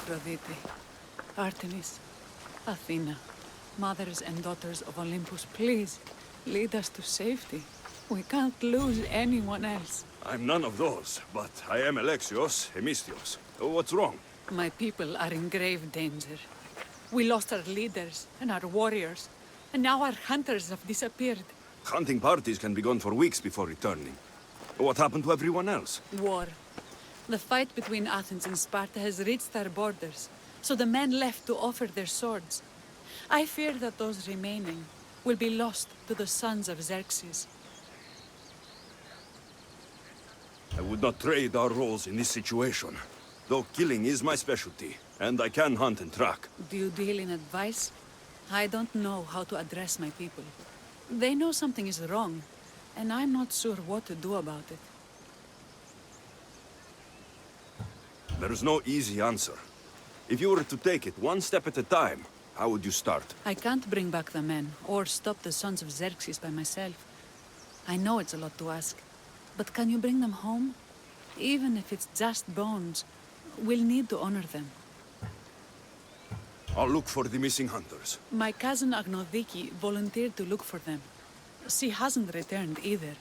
Aphrodite, Artemis, Athena, mothers and daughters of Olympus, please, lead us to safety. We can't lose anyone else. I'm none of those, but I am Alexios, Hemistios. What's wrong? My people are in grave danger. We lost our leaders and our warriors, and now our hunters have disappeared. Hunting parties can be gone for weeks before returning. What happened to everyone else? War. The fight between Athens and Sparta has reached our borders, so the men left to offer their swords. I fear that those remaining will be lost to the sons of Xerxes. I would not trade our roles in this situation. Though killing is my specialty, and I can hunt and track. Do you deal in advice? I don't know how to address my people. They know something is wrong, and I'm not sure what to do about it. There is no easy answer. If you were to take it one step at a time, how would you start? I can't bring back the men, or stop the sons of Xerxes by myself. I know it's a lot to ask, but can you bring them home? Even if it's just bones, we'll need to honor them. I'll look for the missing hunters. My cousin Agnodiki volunteered to look for them. She hasn't returned either.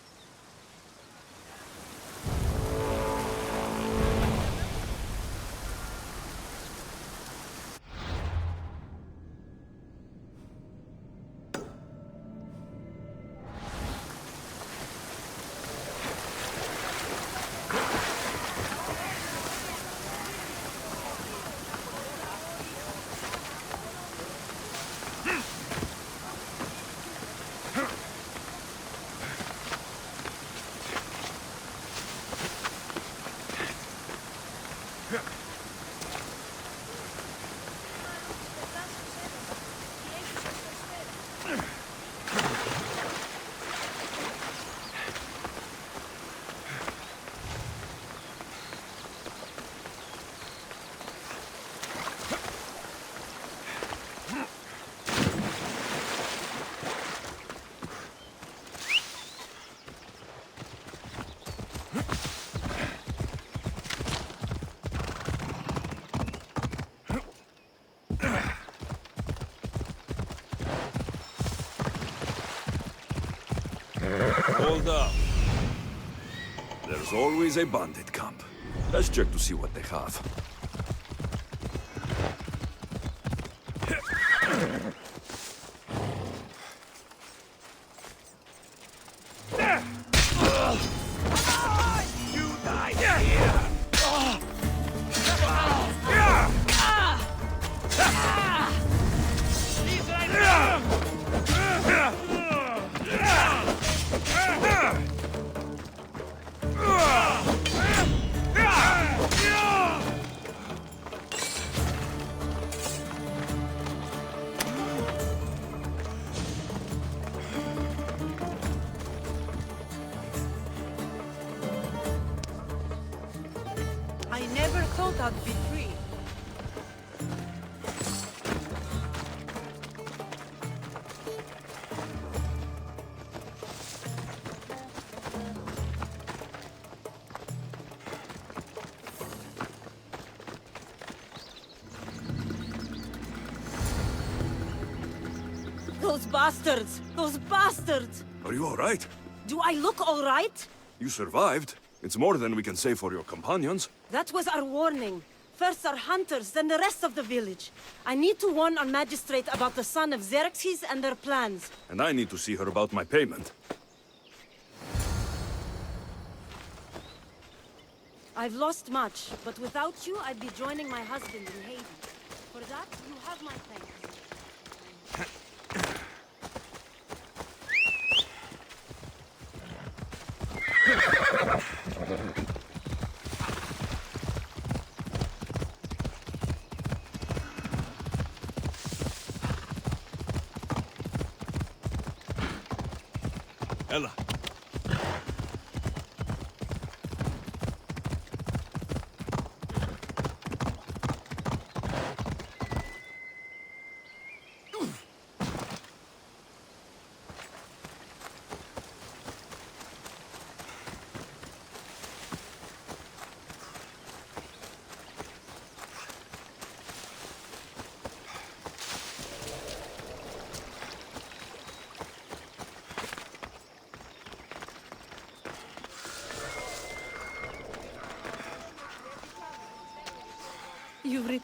Hold up. There's always a bandit camp. Let's check to see what they have. I never thought I'd be free. Those bastards! Those bastards! Are you all right? Do I look all right? You survived. It's more than we can say for your companions. That was our warning. First our hunters, then the rest of the village. I need to warn our magistrate about the son of Xerxes and their plans. And I need to see her about my payment. I've lost much, but without you, I'd be joining my husband in Hades. For that, you have my thanks. Ella.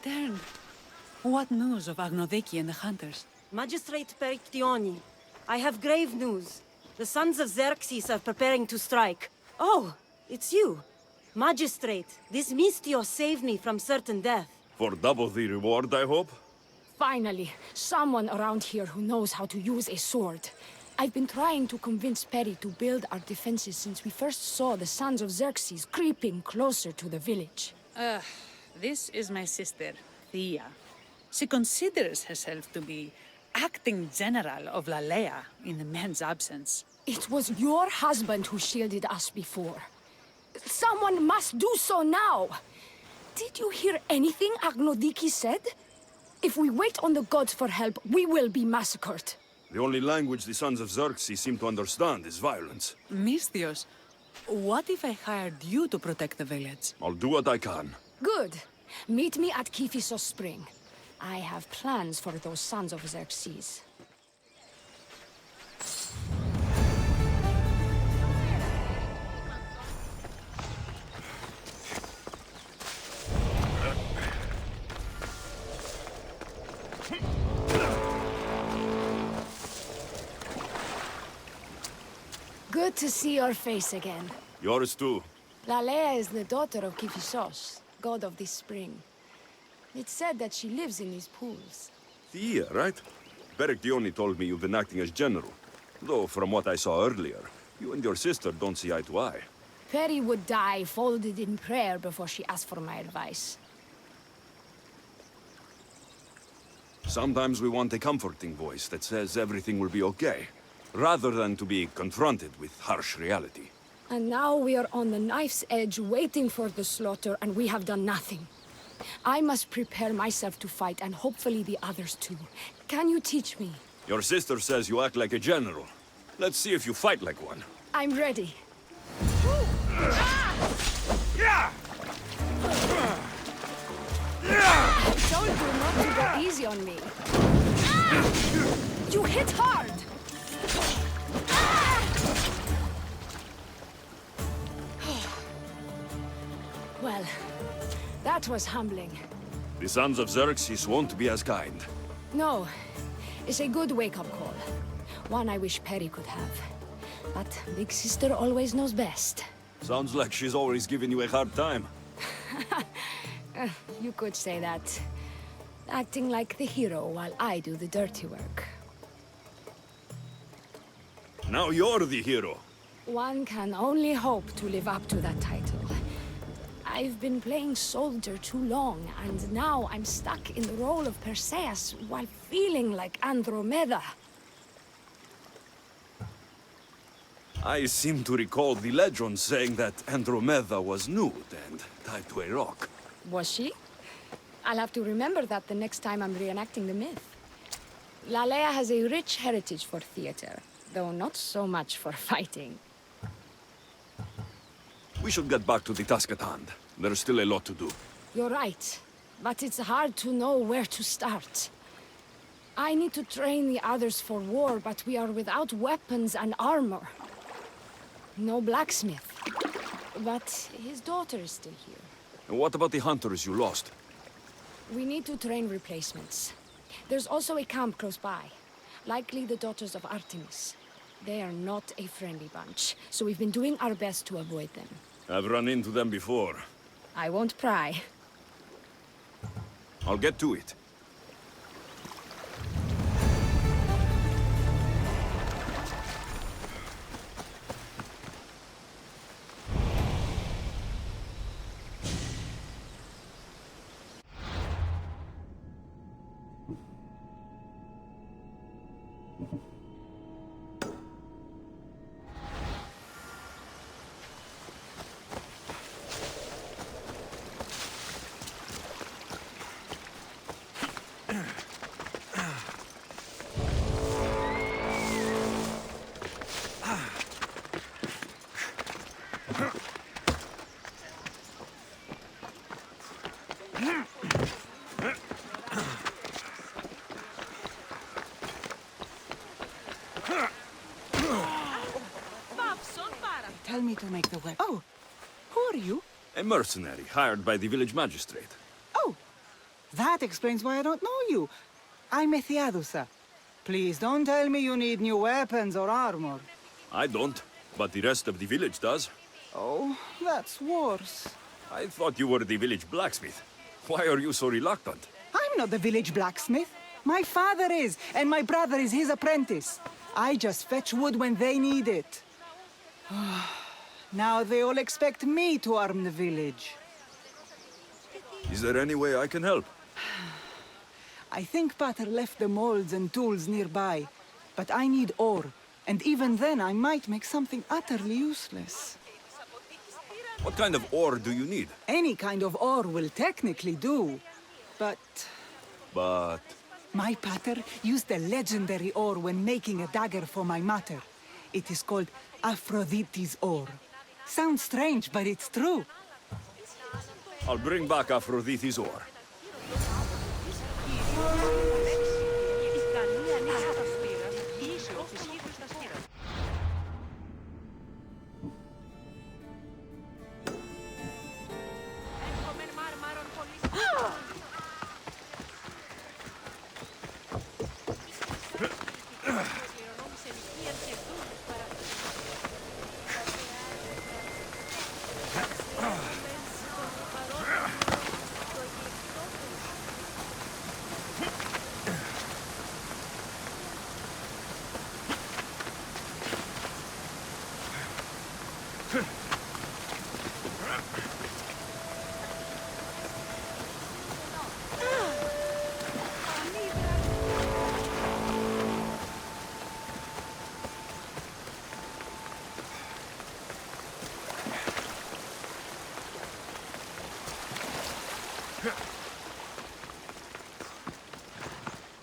returned. What news of Agnodiki and the hunters? Magistrate Perictioni, I have grave news. The sons of Xerxes are preparing to strike. Oh, it's you. Magistrate, this Mistio saved me from certain death. For double the reward, I hope? Finally, someone around here who knows how to use a sword. I've been trying to convince Peri to build our defenses since we first saw the sons of Xerxes creeping closer to the village. This is my sister, Thea. She considers herself to be acting general of Lalaia in the men's absence. It was your husband who shielded us before. Someone must do so now! Did you hear anything Agnodiki said? If we wait on the gods for help, we will be massacred. The only language the sons of Xerxes seem to understand is violence. Mistios, what if I hired you to protect the village? I'll do what I can. Good. Meet me at Kiphisos Spring. I have plans for those sons of Xerxes. Good to see your face again. Yours too. Lalaia is the daughter of Kiphisos, god of this spring. It's said that she lives in these pools. Thea, right? Perictioni told me you've been acting as general. Though, from what I saw earlier, you and your sister don't see eye to eye. Peri would die folded in prayer before she asked for my advice. Sometimes we want a comforting voice that says everything will be okay, rather than to be confronted with harsh reality. And now we are on the knife's edge waiting for the slaughter, and we have done nothing. I must prepare myself to fight, and hopefully the others too. Can you teach me? Your sister says you act like a general. Let's see if you fight like one. I'm ready. I told you not to go easy on me. You hit hard! Well, that was humbling. The sons of Xerxes won't be as kind. No, it's a good wake-up call. One I wish Peri could have. But Big Sister always knows best. Sounds like she's always giving you a hard time. You could say that. Acting like the hero while I do the dirty work. Now you're the hero. One can only hope to live up to that title. I've been playing soldier too long, and now I'm stuck in the role of Perseus while feeling like Andromeda. I seem to recall the legend saying that Andromeda was nude and tied to a rock. Was she? I'll have to remember that the next time I'm reenacting the myth. Lalaia has a rich heritage for theater, though not so much for fighting. We should get back to the task at hand. There's still a lot to do. You're right, but it's hard to know where to start. I need to train the others for war, but we are without weapons and armor. No blacksmith. But his daughter is still here. And what about the hunters you lost? We need to train replacements. There's also a camp close by. Likely the Doctors of Artemis. They are not a friendly bunch, so we've been doing our best to avoid them. I've run into them before. I won't pry. I'll get to it. Tell me to make the weapon. Oh, who are you? A mercenary hired by the village magistrate. Oh, That explains why I don't know you. I'm Theodore. Please don't tell me you need new weapons or armor. I don't, but the rest of the village does. Oh, that's worse. I thought you were the village blacksmith. Why are you so reluctant? I'm not the village blacksmith. My father is, and my brother is his apprentice. I just fetch wood when they need it. Now they all expect me to arm the village. Is there any way I can help? I think Pater left the molds and tools nearby, but I need ore, and even then I might make something utterly useless. What kind of ore do you need? Any kind of ore will technically do, but... But... My pater used a legendary ore when making a dagger for my mater. It is called Aphrodites ore. Sounds strange, but it's true. I'll bring back Aphrodites ore.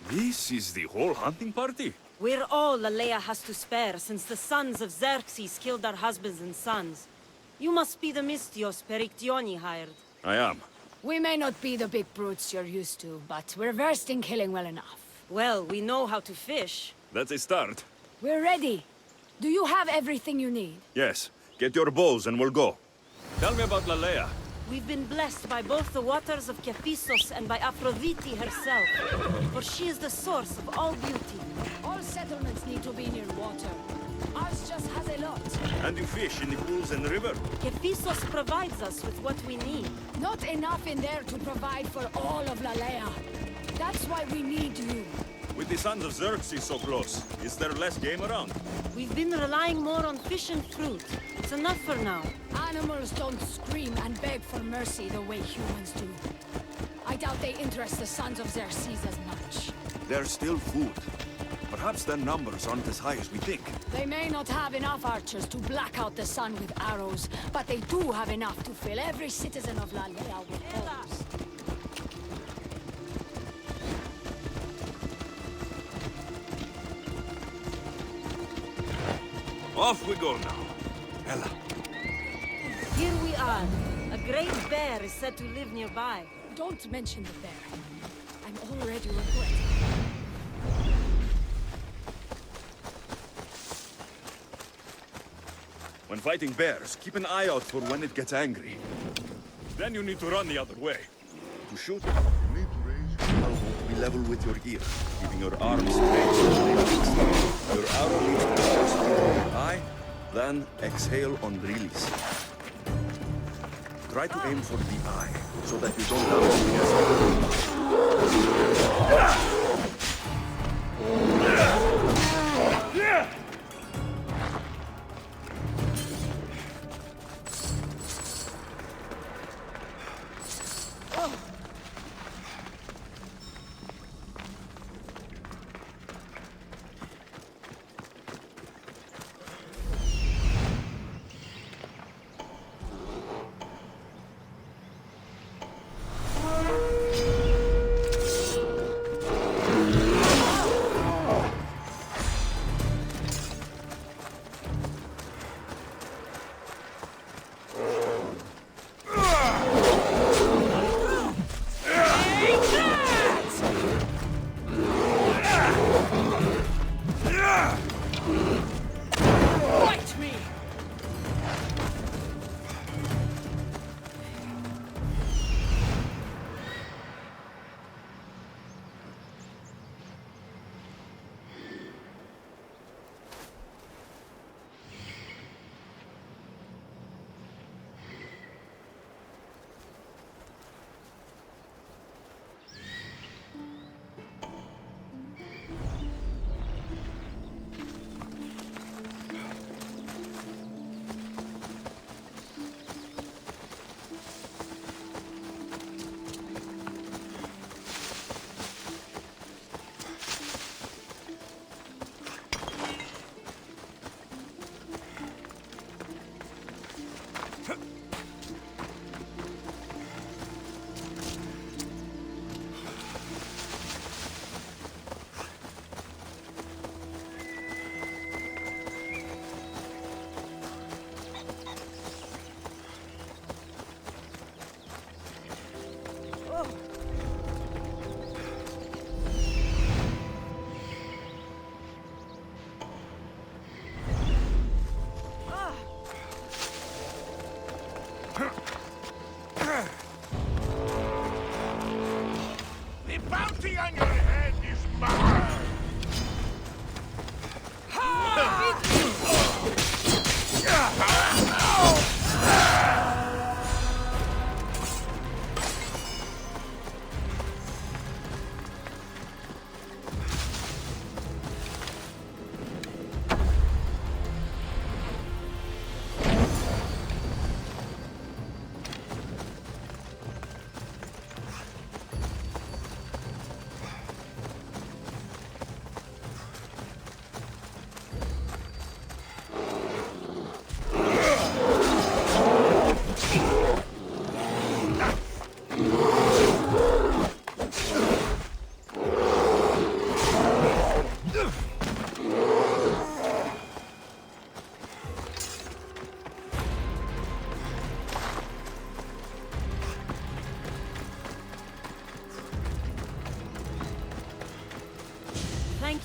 This is the whole hunting party? We're all Lalaia has to spare since the sons of Xerxes killed our husbands and sons. You must be the Mystios Perictioni hired. I am. We may not be the big brutes you're used to, but we're versed in killing well enough. Well, we know how to fish. That's a start. We're ready. Do you have everything you need? Yes. Get your bows and we'll go. Tell me about Lalaia. We've been blessed by both the waters of Kephissos and by Aphrodite herself, for she is the source of all beauty. All settlements need to be near water. Ours just has a lot. And you fish in the pools and the river? Kephissos provides us with what we need. Not enough in there to provide for all of Lalaia. That's why we need you. With the sons of Xerxes so close, is there less game around? We've been relying more on fish and fruit. It's enough for now. Animals don't scream and beg for mercy the way humans do. I doubt they interest the sons of Xerxes as much. There's still food. Perhaps their numbers aren't as high as we think. They may not have enough archers to black out the sun with arrows, but they do have enough to fill every citizen of Lalaia with holes. Off we go now. Ella. Here we are. A great bear is said to live nearby. Don't mention the bear. I'm already regretting. When fighting bears, keep an eye out for when it gets angry. Then you need to run the other way. To shoot, you need to raise your elbow to be level with your ear, keeping your arms straight so they fixed. Your arrow needs to be first into your eye, then exhale on release. Try to aim for the eye, so that you don't damage the muscle.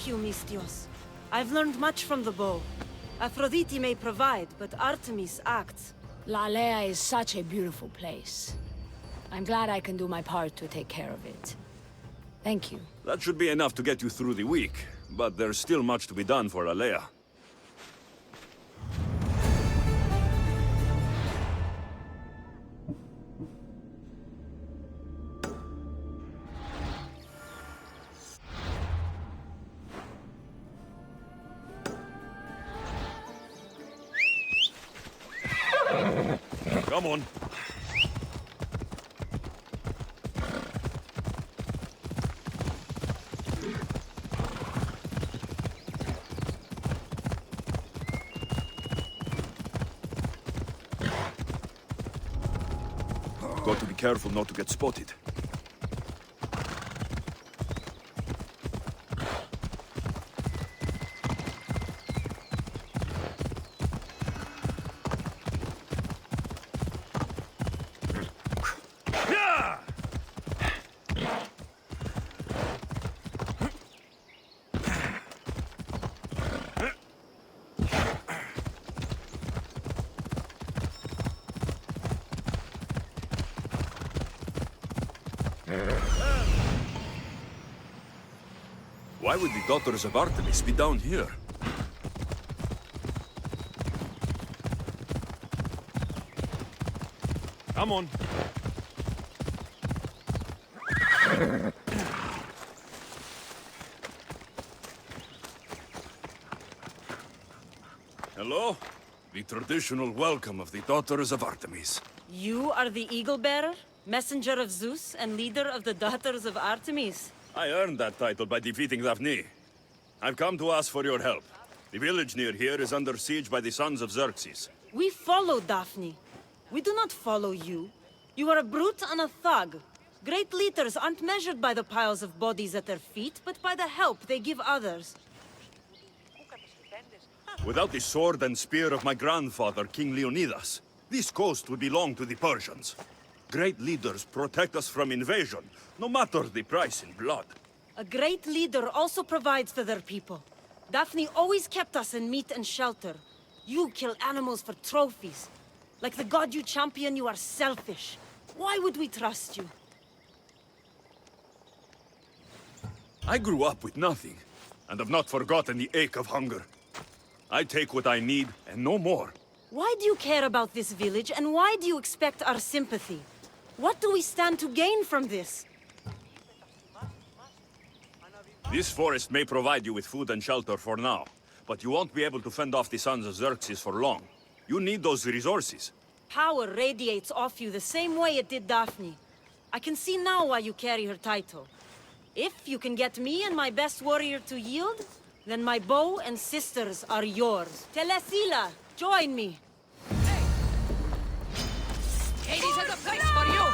Thank you, Mistios. I've learned much from the bow. Aphrodite may provide, but Artemis acts. Lalaia is such a beautiful place. I'm glad I can do my part to take care of it. Thank you. That should be enough to get you through the week, but there's still much to be done for Lalaia. Come on. Got to be careful not to get spotted. Why would the Doctors of Artemis be down here? Come on. Hello? The traditional welcome of the Daughters of Artemis. You are the Eagle Bearer, messenger of Zeus, and leader of the Daughters of Artemis. I earned that title by defeating Daphne. I've come to ask for your help. The village near here is under siege by the sons of Xerxes. We follow Daphne. We do not follow you. You are a brute and a thug. Great leaders aren't measured by the piles of bodies at their feet, but by the help they give others. Without the sword and spear of my grandfather, King Leonidas, this coast would belong to the Persians. Great leaders protect us from invasion, no matter the price in blood. A great leader also provides for their people. Daphne always kept us in meat and shelter. You kill animals for trophies. Like the god you champion, you are selfish. Why would we trust you? I grew up with nothing, and have not forgotten the ache of hunger. I take what I need, and no more. Why do you care about this village, and why do you expect our sympathy? What do we stand to gain from this? This forest may provide you with food and shelter for now, but you won't be able to fend off the sons of Xerxes for long. You need those resources. Power radiates off you the same way it did Daphne. I can see now why you carry her title. If you can get me and my best warrior to yield, then my bow and sisters are yours. Telesila, join me. Hades has a place for you!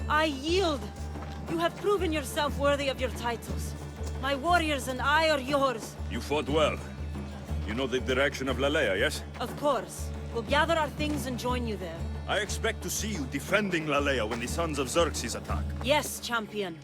I yield. You have proven yourself worthy of your titles. My warriors and I are yours. You fought well. You know the direction of Lalaia, yes? Of course. We'll gather our things and join you there. I expect to see you defending Lalaia when the sons of Xerxes attack. Yes, champion.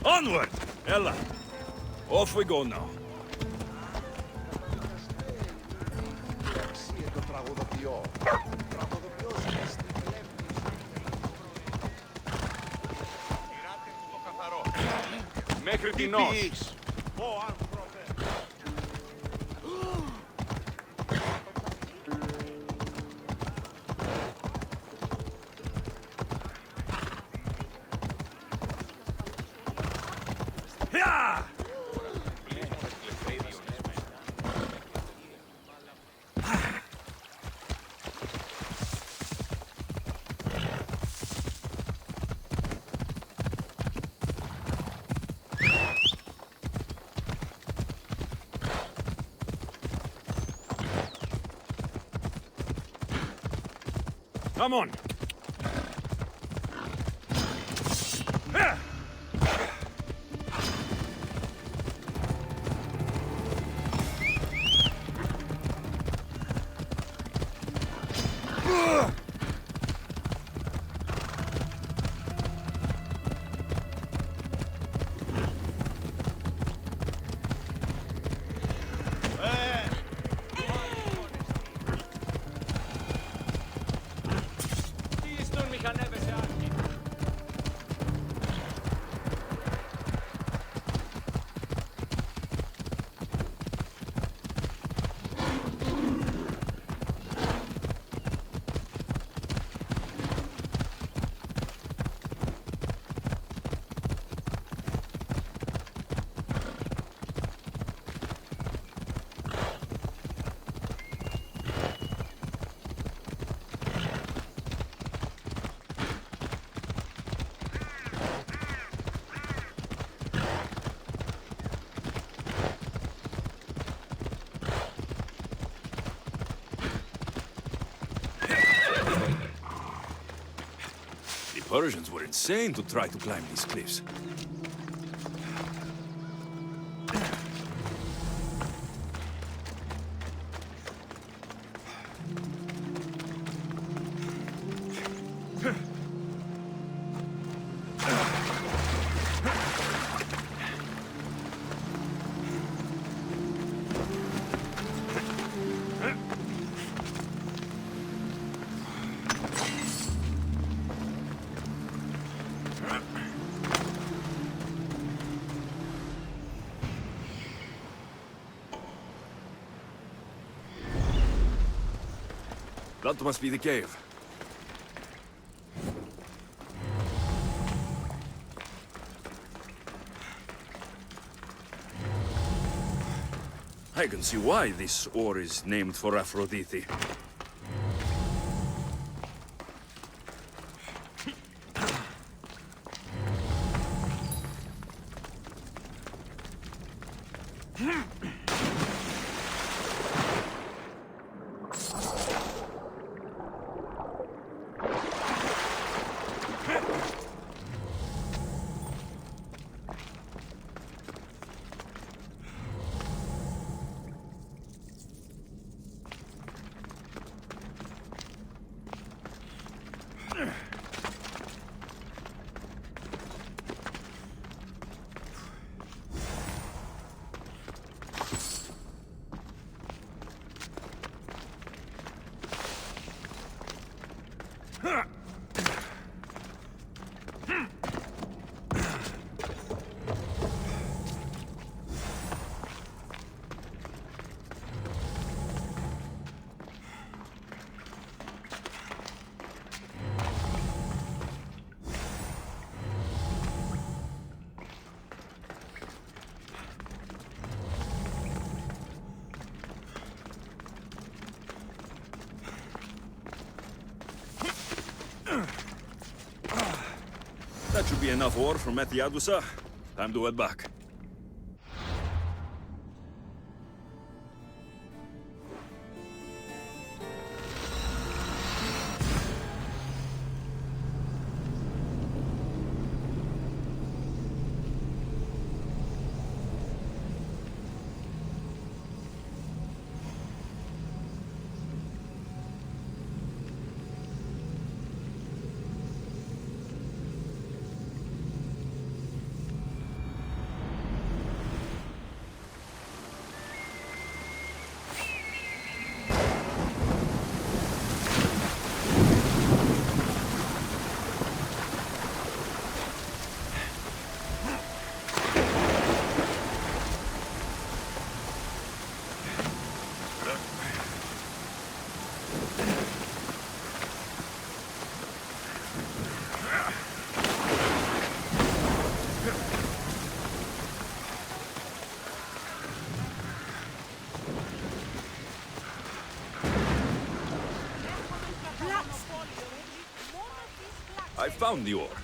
Onward! Ella, off we go now. Μέχρι την νόση. Come on. The Persians were insane to try to climb these cliffs. That must be the cave. I can see why this ore is named for Aphrodite. That should be enough ore from Methiadusa. Time to head back. I found the ore.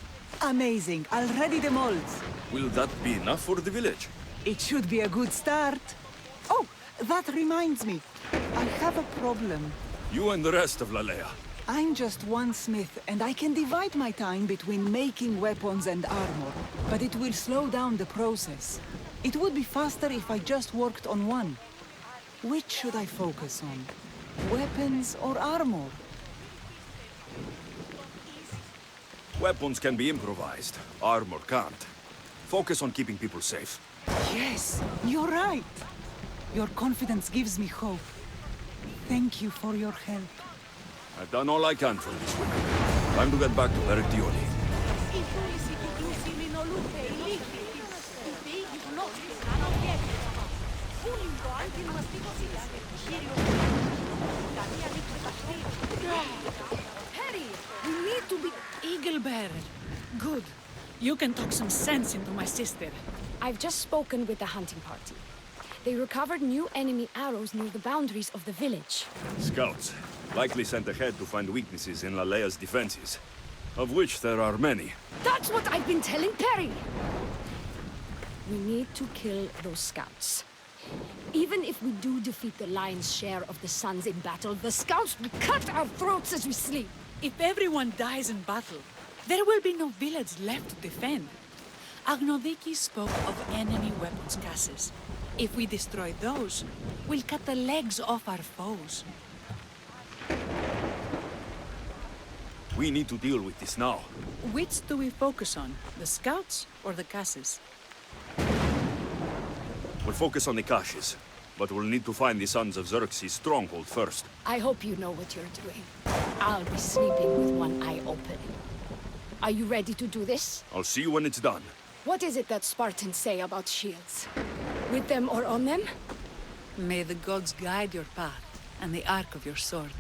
Amazing. I'll ready the molds. Will that be enough for the village? It should be a good start. Oh, that reminds me. I have a problem. You and the rest of Lalaia. I'm just one smith, and I can divide my time between making weapons and armor, but it will slow down the process. It would be faster if I just worked on one. Which should I focus on? Weapons or armor? Weapons can be improvised. Armor can't. Focus on keeping people safe. Yes, you're right. Your confidence gives me hope. Thank you for your help. I've done all I can for these women. Time to get back to Vertioli. Harry, we need to be eagle-bearer. Good. You can talk some sense into my sister. I've just spoken with the hunting party. They recovered new enemy arrows near the boundaries of the village. Scouts, likely sent ahead to find weaknesses in Lalaia's defenses, of which there are many. That's what I've been telling Perry! We need to kill those scouts. Even if we do defeat the lion's share of the Suns in battle, the scouts will cut our throats as we sleep. If everyone dies in battle, there will be no village left to defend. Agnodiki spoke of enemy weapons cases. If we destroy those, we'll cut the legs off our foes. We need to deal with this now. Which do we focus on? The scouts or the cases? We'll focus on the caches, but we'll need to find the Sons of Xerxes' stronghold first. I hope you know what you're doing. I'll be sleeping with one eye open. Are you ready to do this? I'll see you when it's done. What is it that Spartans say about shields? With them or on them? May the gods guide your path and the arc of your sword.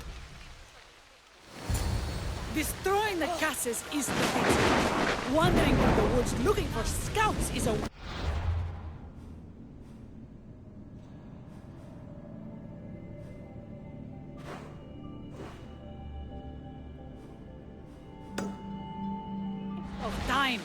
Destroying the cases is defeat. Wandering through the woods looking for scouts is a... of time.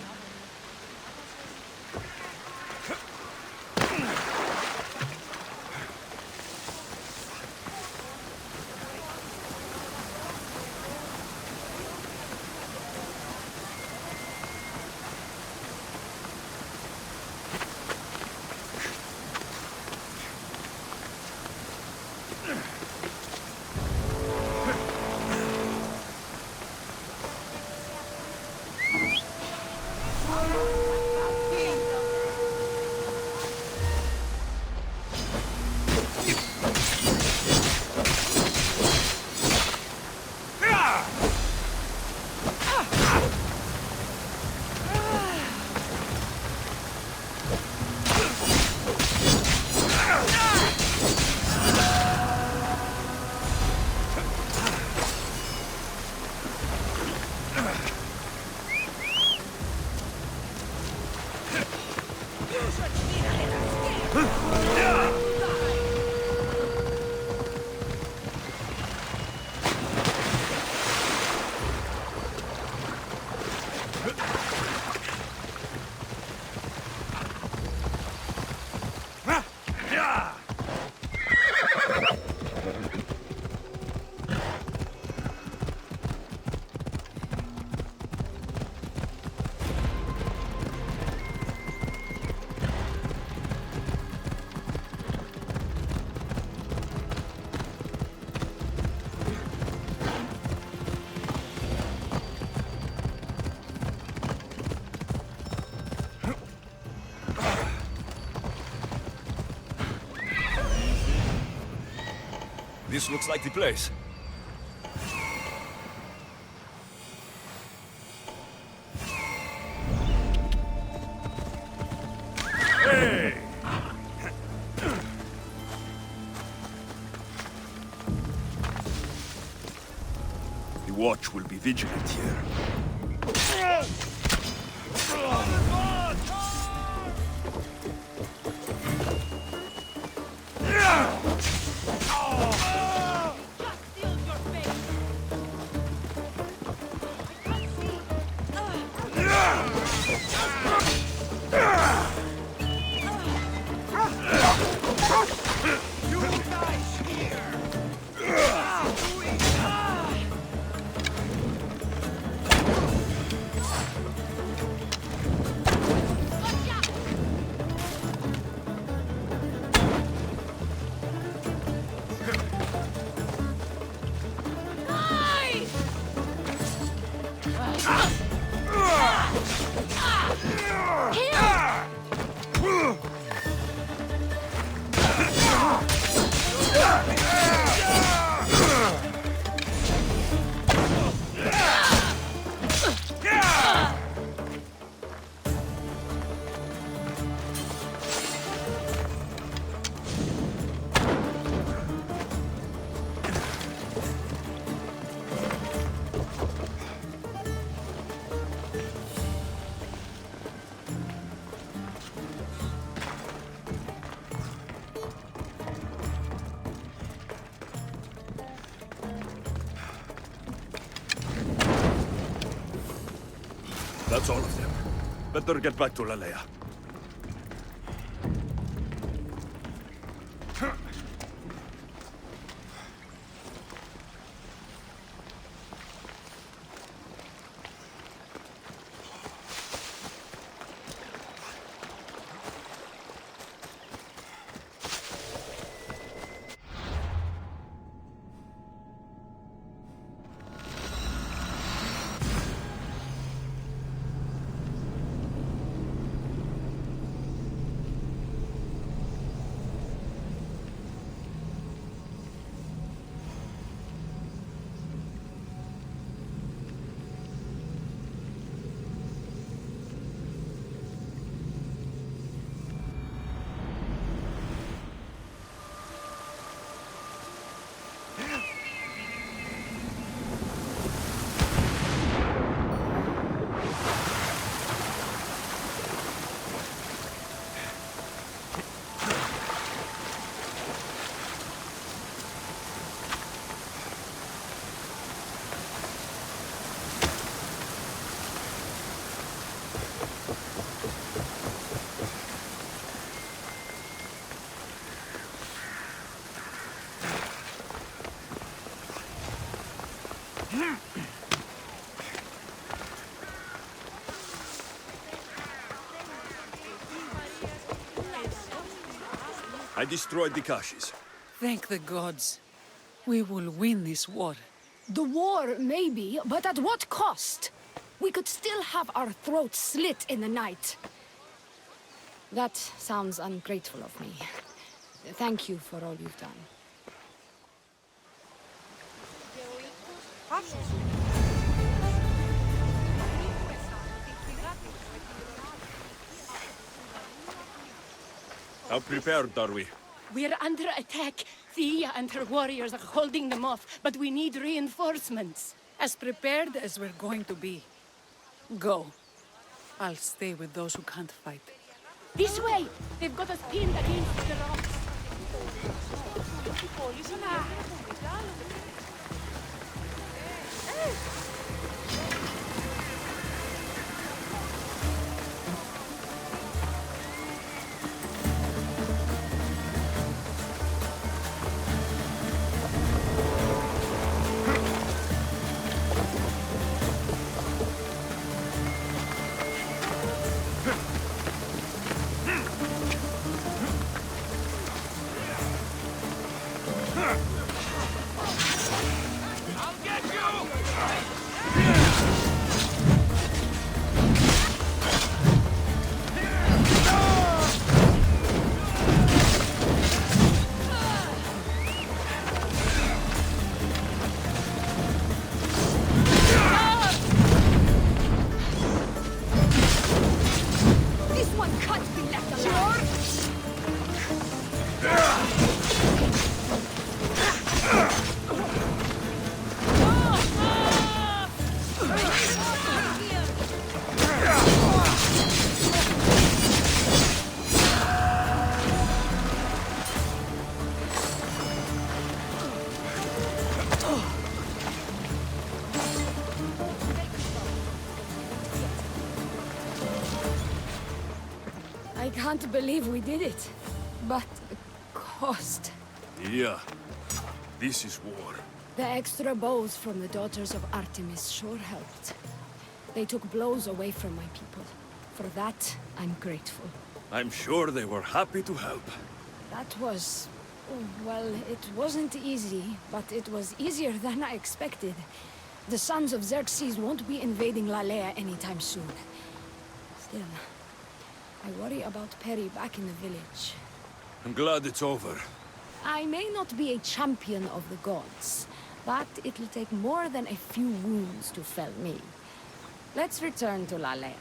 This looks like the place. Hey! The watch will be vigilant here. That's all of them. Better get back to Lalaia. I destroyed the caches. Thank the gods. We will win this war. The war, maybe, but at what cost? We could still have our throats slit in the night. That sounds ungrateful of me. Thank you for all you've done. How prepared are we? We're under attack. Guía and her warriors are holding them off, but we need reinforcements. As prepared as we're going to be. Go. I'll stay with those who can't fight. This way! They've got us pinned against the rocks. can't believe we did it. But the cost. Yeah. This is war. The extra bows from the Daughters of Artemis sure helped. They took blows away from my people. For that, I'm grateful. I'm sure they were happy to help. That was... well, it wasn't easy, but it was easier than I expected. The Sons of Xerxes won't be invading Lalaia anytime soon. Still, I worry about Perry back in the village. I'm glad it's over. I may not be a champion of the gods, but it'll take more than a few wounds to fell me. Let's return to Lalaia.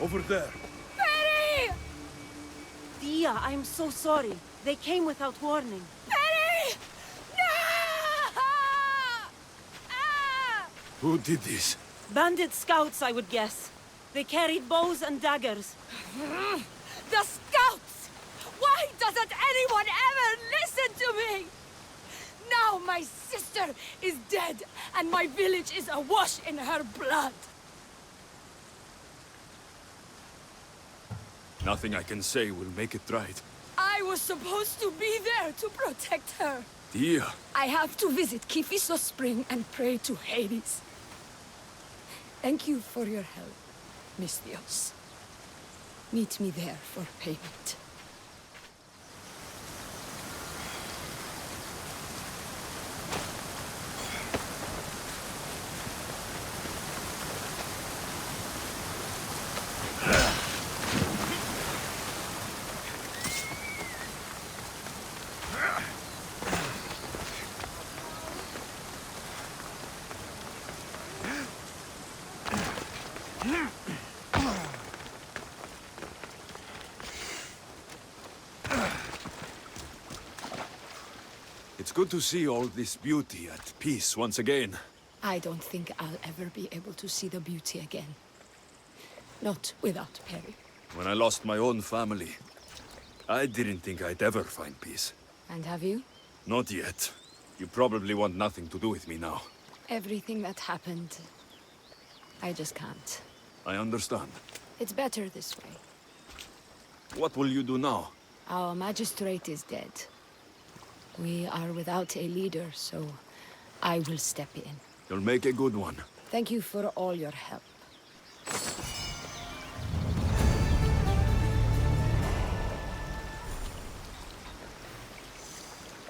Over there. Perry! Dia, I'm so sorry. They came without warning. Perry! No! Ah! Who did this? Bandit scouts, I would guess. They carried bows and daggers. The scouts! Why doesn't anyone ever listen to me? Now my sister is dead, and my village is awash in her blood. Nothing I can say will make it right. I was supposed to be there to protect her. Dia. I have to visit Kifisos Spring and pray to Hades. Thank you for your help, Misthios. Meet me there for payment. It's good to see all this beauty at peace once again. I don't think I'll ever be able to see the beauty again. Not without Perry. When I lost my own family, I didn't think I'd ever find peace. And have you? Not yet. You probably want nothing to do with me now. Everything that happened, I just can't. I understand. It's better this way. What will you do now? Our magistrate is dead. We are without a leader, so I will step in. You'll make a good one. Thank you for all your help.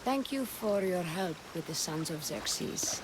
Thank you for your help with the Sons of Xerxes.